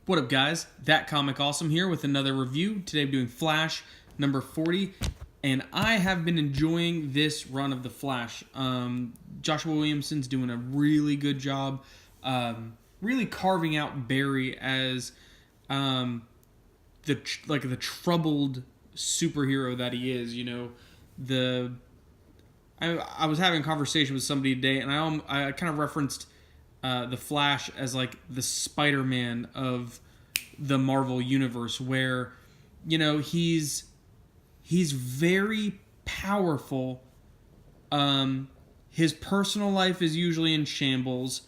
What up, guys? That Comic Awesome here with another review. Today I'm doing Flash number 40, and I have been enjoying this run of The Flash. Joshua Williamson's doing a really good job, really carving out Barry as the troubled superhero that he is. You know, I was having a conversation with somebody today, and I kind of referenced the Flash as like the Spider-Man of the Marvel universe, where, you know, he's very powerful. His personal life is usually in shambles,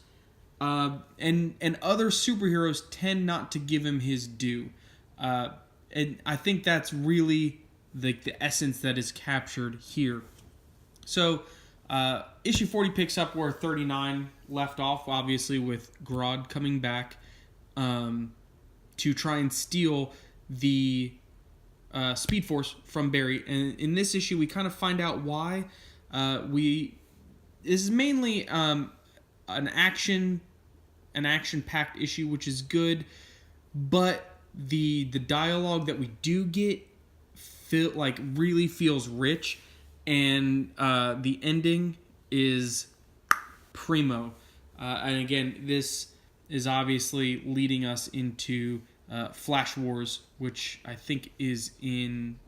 and other superheroes tend not to give him his due. And I think that's really the essence that is captured here. So, issue 40 picks up where 39 left off, obviously with Grodd coming back to try and steal the Speed Force from Barry. And in this issue, we kind of find out why. This is mainly an action-packed issue, which is good, but the dialogue that we do get really feels rich. And the ending is primo. And again, this is obviously leading us into Flash Wars, which I think is in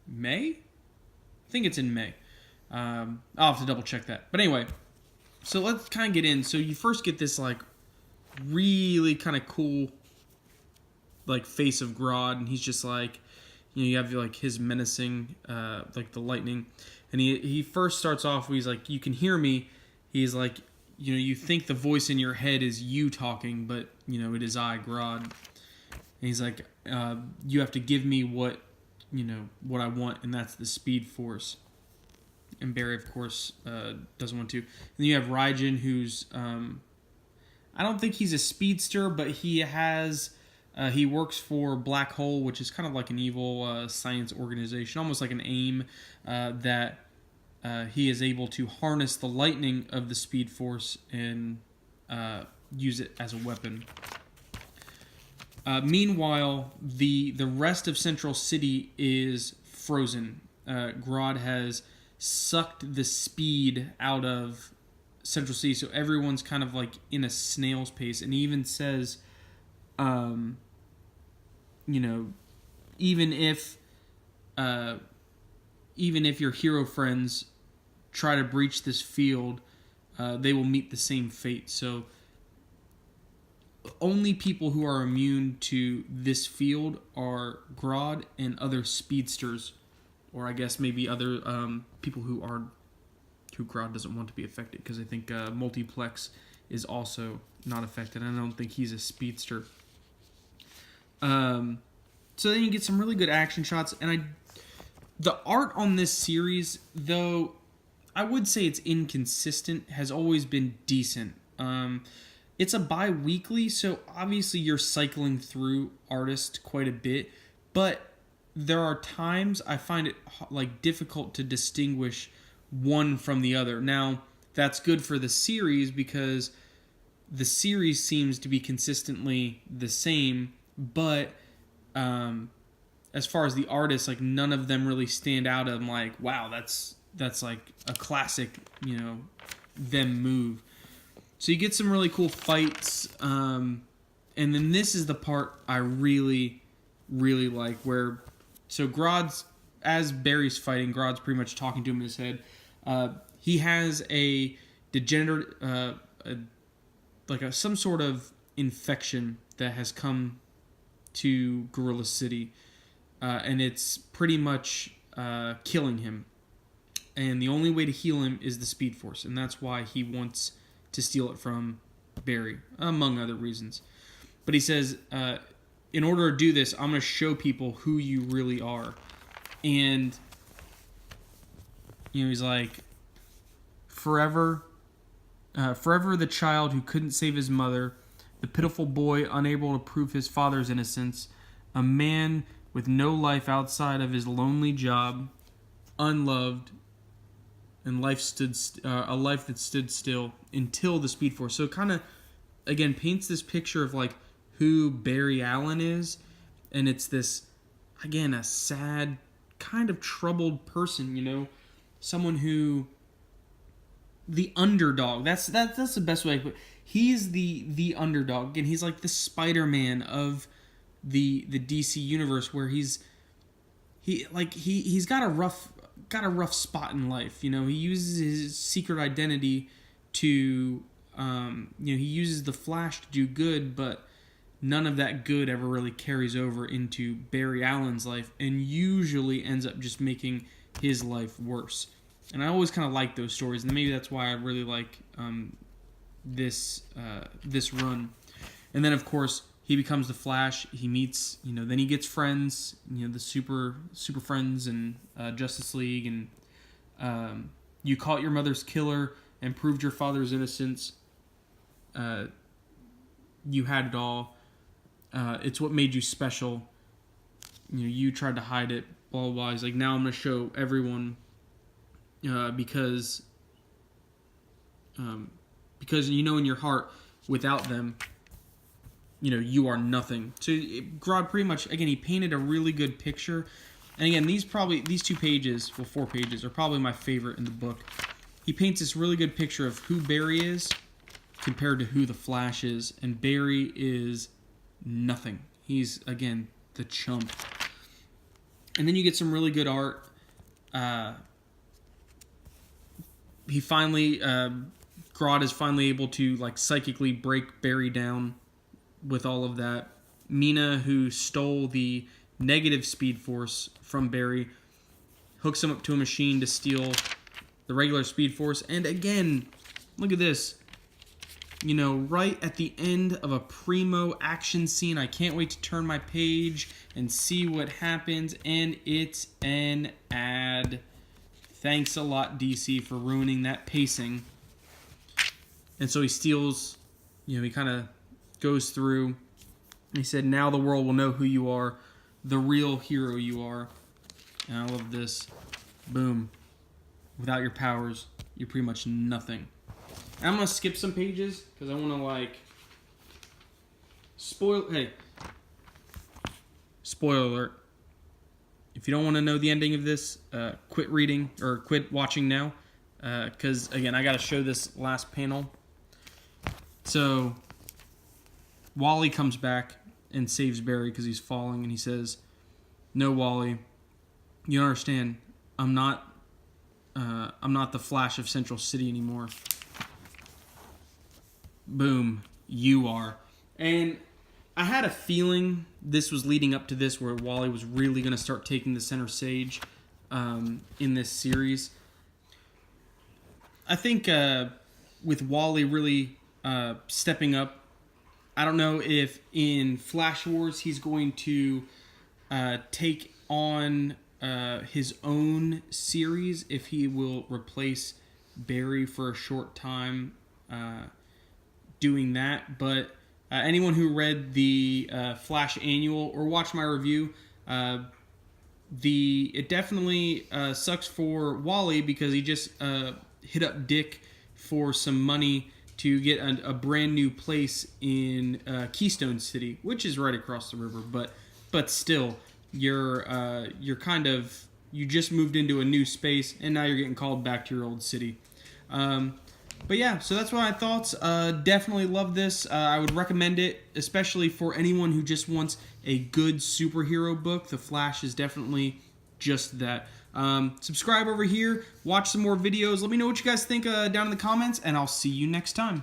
May? I think it's in May. I'll have to double check that. But anyway, so let's kind of get in. So you first get this like really kind of cool like face of Grodd, and he's just like, you know, you have like his menacing, like the lightning, and he first starts off. He's like, "You can hear me." He's like, you know, you think the voice in your head is you talking, but you know it is I, Grodd. And he's like, "You have to give me what I want, and that's the Speed Force." And Barry, of course, doesn't want to. And then you have Raijin, who's I don't think he's a speedster, but he has. He works for Black Hole, which is kind of like an evil science organization, almost like an AIM, that he is able to harness the lightning of the Speed Force and use it as a weapon. Meanwhile, the rest of Central City is frozen. Grodd has sucked the speed out of Central City, so everyone's kind of like in a snail's pace, and he even says, you know, even if your hero friends try to breach this field, they will meet the same fate. So only people who are immune to this field are Grodd and other speedsters, or I guess maybe other people who Grodd doesn't want to be affected, because I think Multiplex is also not affected. I don't think he's a speedster. So then you get some really good action shots, and the art on this series, though I would say it's inconsistent, has always been decent. It's a bi-weekly, so obviously you're cycling through artists quite a bit, but there are times I find it like difficult to distinguish one from the other. Now, that's good for the series because the series seems to be consistently the same, but as far as the artists, like none of them really stand out. I'm like, wow, that's like a classic, you know, them move. So you get some really cool fights, and then this is the part I really, really like, where so Grodd's, as Barry's fighting, Grodd's pretty much talking to him in his head. He has a degenerate, some sort of infection that has come to Gorilla City, and it's pretty much killing him. And the only way to heal him is the Speed Force, and that's why he wants to steal it from Barry, among other reasons. But he says, in order to do this, I'm going to show people who you really are. And, you know, he's like, forever the child who couldn't save his mother, the pitiful boy unable to prove his father's innocence, a man with no life outside of his lonely job, unloved, and a life that stood still until the Speed Force. So it kind of, again, paints this picture of like who Barry Allen is, and it's this, again, a sad, kind of troubled person, you know, someone who, the underdog. That's the best way to put it. He's the underdog, and he's like the Spider-Man of the DC universe, where he's got a rough spot in life. You know, he uses his secret identity to he uses the Flash to do good, but none of that good ever really carries over into Barry Allen's life, and usually ends up just making his life worse. And I always kind of like those stories, and maybe that's why I really like this run. And then, of course, he becomes the Flash. He meets, then he gets friends, the super friends and Justice League, and you caught your mother's killer and proved your father's innocence. You had it all. It's what made you special. You tried to hide it. Blah blah blah. He's like, now I'm gonna show everyone. Because in your heart, without them, you are nothing. So Grodd pretty much, again, he painted a really good picture. And again, these 2 pages, 4 pages, are probably my favorite in the book. He paints this really good picture of who Barry is compared to who the Flash is. And Barry is nothing. He's, again, the chump. And then you get some really good art. He finally, Grodd is finally able to psychically break Barry down with all of that. Mina, who stole the negative Speed Force from Barry, hooks him up to a machine to steal the regular Speed Force. And again, look at this. Right at the end of a primo action scene, I can't wait to turn my page and see what happens. And it's an ad. Thanks a lot, DC, for ruining that pacing. And so he steals, he kind of goes through. He said, now the world will know who you are, the real hero you are. And I love this. Boom. Without your powers, you're pretty much nothing. And I'm going to skip some pages because I want to, spoiler alert. If you don't want to know the ending of this, quit reading or quit watching now, because again, I got to show this last panel. So Wally comes back and saves Barry because he's falling, and he says, "No, Wally, you don't understand. I'm not the Flash of Central City anymore." Boom, you are. And I had a feeling this was leading up to this, where Wally was really going to start taking the center stage in this series. I think with Wally really stepping up, I don't know if in Flash Wars he's going to take on his own series, if he will replace Barry for a short time doing that. But anyone who read the Flash Annual or watched my review, it definitely sucks for Wally, because he just hit up Dick for some money to get a brand new place in Keystone City, which is right across the river. But still, you just moved into a new space, and now you're getting called back to your old city. But yeah, so that's my thoughts. Definitely love this. I would recommend it, especially for anyone who just wants a good superhero book. The Flash is definitely just that. Subscribe over here. Watch some more videos. Let me know what you guys think down in the comments, and I'll see you next time.